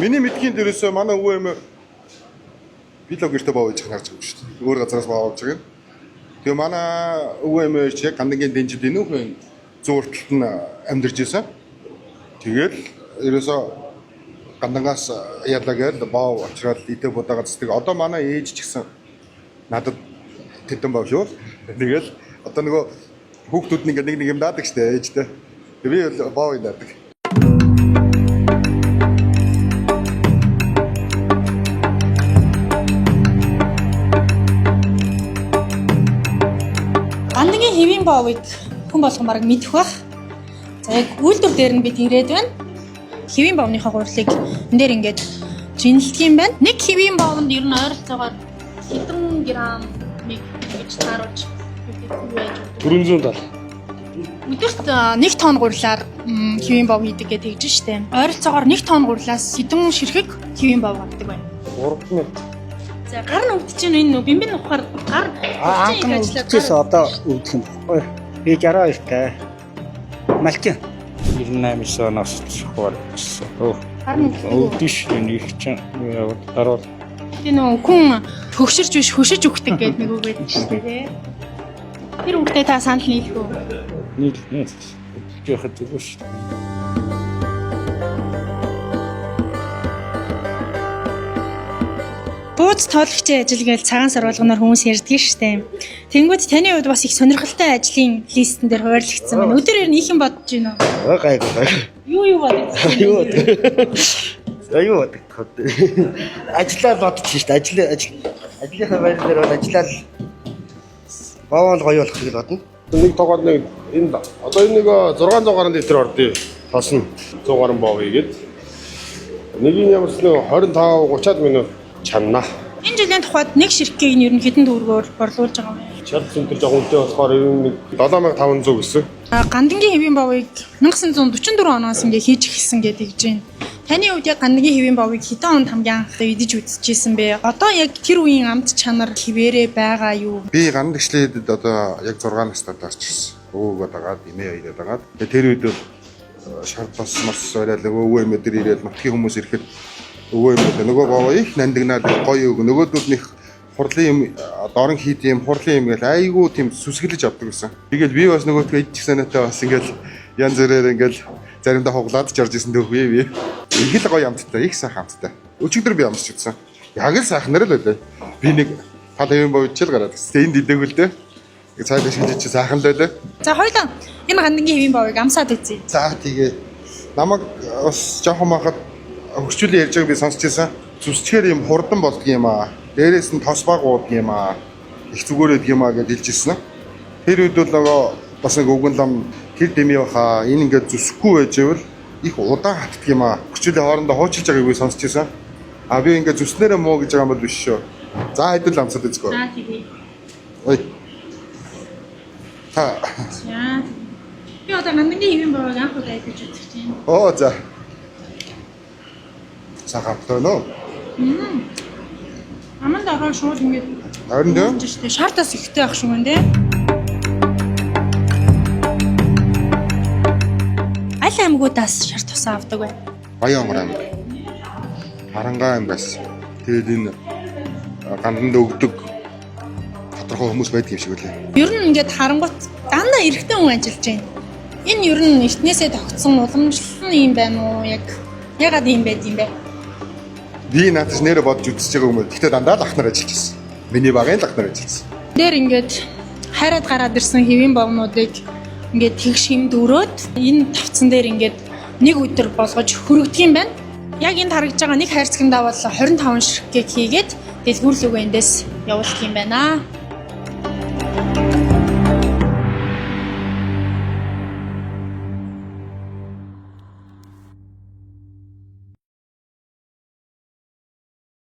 Миний мэдхийн дээрээс манай өвөө эмээ би л гэртээ боо гэж харж байгаа шүү дээ. Өөр газараас боо авч байгаа. Тэгээ манай өвөө эмээ чи яг гандангийн дэнжид энүүхэн зуурталт нь амьдарч байсан. Тэгэл ерөөсөө гандангаас яалагэл боо очроод идэ будаага цэцдэг. Одоо манай ээж ч гэсэн надад тэдэн бав шүү. Тэгэл одоо нөгөө хүүхдүүд нэг юм даадаг штэ ээжтэй. Би боо идэх. Гандангийн хэвийн боовыг хүн болгон бараг мэдэх бах. За яг үйлдвэр дээр нь бид ирээд байна. Хэвийн боовныхаа гурилыг энэ дээр ингээд жинэлдэг юм байна. Нэг хэвийн боовонд ер нь ойролцоогоор хэдэн грамм гэж тааруулж байж 470. Өдөрт 1 тонн гурилаар хэвийн боов хийдэг гэж тэгж штэ. Ойролцоогоор 1 тонн гурилаас хэдэн ширхэг хэвийн боов авдаг байна. 3000. За гар нь өвдөж чинь энэ бимбин ухаар гар ажлаас одоо өвдөх юм баггүй. Би 62-тай. Малчин 98 оноос хавар гэсэн. гар нь Өвдөж нэг чинь дараа тийм нөө хүн хөгшөрч биш хөшөж өгдөг гэдэг нэг үг байдаг шүү дээ. Тэр үгтэй та санал нийлэх үү? нийт жоохон зүгээр шүү. Бууз тоологчийн ажил гэж цагаан сар болгоноор хүмүүс ярьдаг шүү дээ. Тэнгүүд таны хувьд бас их сонирхолтой ажлын листэн дээр хуваарлагдсан байна. Өдөр ер нь их юм бодож байна уу? гайгүй. Юу бодож байна? Аюу ажлаа бодчих шүү дээ. Ажлынхаа байр дээр бол ажлаа баавал гоё болох гэж бодно. Нэг тоогоор нэг энэ одоо энэ нэг 600 гаруй литр ордё. Тосно 100 гаруй боо хийгээд нэгийн ямар ч нэг 25 30-аад минут чанна. Энэ жилийн тухайд нэг ширхгийг нь ер нь хэдэн төгрөгөөр борлуулж байгаа юм бэ? Чад центр жоохон үнэтэй болохоор ер нь 7500 гэсэн. Гандангийн хэвийн боовыг 1944 оноос ингээ хийж эхэлсэн гэдэг гэж байна. Таны хувьд яг гандангийн хэвийн боовыг хэдэн онд хамгийн анх идэж үзчихсэн бэ? Одоо яг тэр үеийн амт чанар хിവэрэ байгаа юу? Би гандагчлээд одоо яг 6 настайд орчихсон. Өвгөө дагаад имээ ирээд дагаад. Тэр үед шар тос мас ороод өвөө эмээ дээр ирээд нутгийн хүмүүс ирэхэд өвөө эмээ нөгөө боо их нандинаад гоё өг нөгөөдүүд них хурлын юм дорн хийд юм хурлын юм гэл айгүй тийм сүсгэлж авдаг гэсэн. Тэгээд би бас нөгөөдгөө идчих санаатай бас ингээл янз бүрээр ингээл заримдаа хуглаад ч орж исэн дөхвээ би. Их л гоё амттай, их сайхан амттай. Өчигдөр би амсч утсан. Яг л сайхнаар л байлаа. Би нэг пал хэвэн боовчл гараад гэсэн. Энд идээг л дээ. Цаад шилжиж чи сайхан л байлаа. За хоёулаа энэ гандангийн хэвийн боовыг амсаад үзье. За тэгээ намайг бас жоохон махад хөгжүүлэн ярьж байгааг би сонсч байсан. Зүсчгээр юм хурдан болдго юм аа. Дээрээс нь тос баг уудаг юм аа. Их зүгээрээд юм аа гэж хэлж ирсэн. Тэр үед бол нөгөө бас нэг өгөн лам тэр дэми баха энэ ингээд зүсэхгүй байж байвал их удаан хатдаг юм аа. Хөгжүүлэн хоорондоо хуучилж байгааг би сонсч байсан. А би ингээд зүснээрээ муу гэж байгаа юм бол биш шүү. За хэдүүл амсаад үзгөө. За тэгээ. Ой. Та. За. Би одоо гандангийн хэвийн боовыг анх удаа идэж үзэж байна. Оо за. Сахавтай нөө. Аманд ороод шууд ингэж Харин дээ. дээ. Шартаас ихтэй ах шүү нэ. Аль аймагуудаас шар тусаа авдаг вэ? Баянгар аймаг. Харангаа аймагаас. Тэгээд энэ ганданд өгдөг тодорхой хүмүүс байдаг юм шиг үлээ. Ер нь ингээд харангуут дандаа эрэгтэй хүн ажиллаж байна. Энэ ер нь эртнээсээ тогтсон уламжлалсан юм байна уу? Ягаад юм байд юм бэ? Би наадч нэрэ бодож үзэж байгаа юм бол гэхдээ дандаа л ах нар ажиллаж байсан. Миний багын л ах нар ажиллаж байсан. Дээр ингээд хайраад гараад ирсэн хэвийн боовнуудыг ингээд тэгш хэмд өрөөд энэ тавцан дээр ингээд нэг өдөр болгож хөрөгдөг юм байна. Яг энд харагдж байгаа нэг хайрцагтаа бол 25 ширхгийг хийгээд дэлгүүрлүгөө эндээс явуулдаг юм байна.